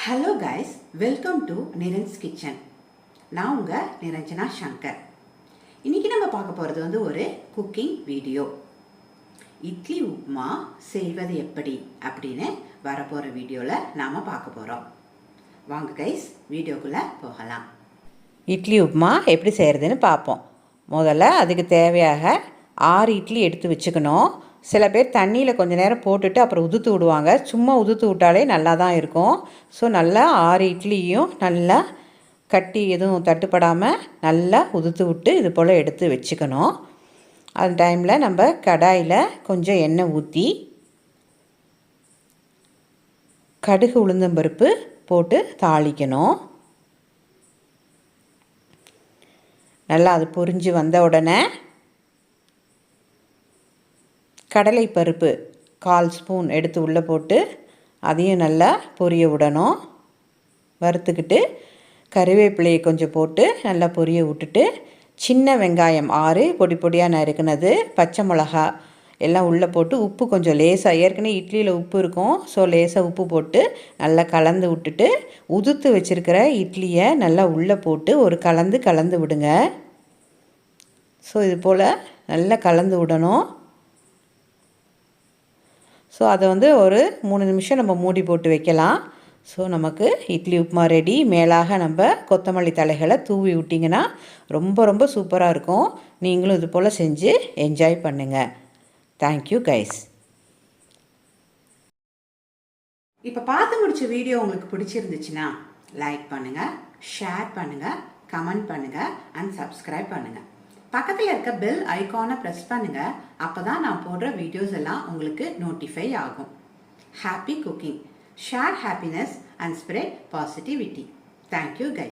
Hello guys, welcome to Niran's kitchen. நான் உங்கள் நிரஞ்சனா சங்கர். இன்றைக்கி நம்ம பார்க்க போகிறது ஒரு குக்கிங் வீடியோ. இட்லி உப்புமா செய்வது எப்படி அப்படின்னு வரப்போகிற வீடியோவில் நாம் பார்க்க போகிறோம். வாங்க கைஸ், வீடியோக்குள்ளே போகலாம். இட்லி உப்புமா எப்படி செய்கிறதுன்னு பார்ப்போம். முதல்ல அதுக்கு தேவையாக 6 இட்லி எடுத்து வச்சுக்கணும். சில பேர் தண்ணியில் கொஞ்சம் நேரம் போட்டுட்டு அப்புறம் உதுத்து விடுவாங்க. சும்மா உதுத்து விட்டாலே நல்லா தான் இருக்கும். ஸோ நல்லா 6 இட்லியும் நல்லா கட்டி எதுவும் தட்டுப்படாமல் நல்லா உதுத்து விட்டு இது போல் எடுத்து வச்சுக்கணும். அந்த டைமில் நம்ம கடாயில் கொஞ்சம் எண்ணெய் ஊற்றி கடுகு உளுந்தம்பருப்பு போட்டு தாளிக்கணும். நல்லா அது பொரிஞ்சு வந்த உடனே கடலைப்பருப்பு 1/4 ஸ்பூன் எடுத்து உள்ளே போட்டு அதையும் நல்லா பொரிய விடணும். வறுத்துக்கிட்டு கறிவேப்பிலையை கொஞ்சம் போட்டு நல்லா பொரிய விட்டுட்டு சின்ன வெங்காயம் 6 பொடி பொடியாக நறுக்குனது, பச்சை மிளகா எல்லாம் உள்ளே போட்டு உப்பு கொஞ்சம் லேசாக, ஏற்கனவே இட்லியில் உப்பு இருக்கும், ஸோ லேசாக உப்பு போட்டு நல்லா கலந்து விட்டுட்டு உதுத்து வச்சுருக்கிற இட்லியை நல்லா உள்ளே போட்டு ஒரு கலந்து விடுங்க. ஸோ இது போல் நல்லா கலந்து விடணும். ஸோ அதை ஒரு 3 நிமிஷம் நம்ம மூடி போட்டு வைக்கலாம். ஸோ நமக்கு இட்லி உப்புமா ரெடி. மேலாக நம்ம கொத்தமல்லி தலைகளை தூவி விட்டிங்கன்னா ரொம்ப ரொம்ப சூப்பராக இருக்கும். நீங்களும் இது போல் செஞ்சு என்ஜாய் பண்ணுங்கள். Thank you guys. இப்போ பார்த்து முடிச்ச வீடியோ உங்களுக்கு பிடிச்சிருந்துச்சுன்னா லைக் பண்ணுங்கள், ஷேர் பண்ணுங்கள், கமெண்ட் பண்ணுங்கள் அண்ட் சப்ஸ்கிரைப் பண்ணுங்கள். பக்கத்தில் இருக்க பெல் ஐகானை ப்ரெஸ் பண்ணுங்கள். அப்போ தான் நான் போடுற வீடியோஸ் எல்லாம் உங்களுக்கு நோட்டிஃபை ஆகும். Happy cooking, share happiness and spread positivity. Thank you guys.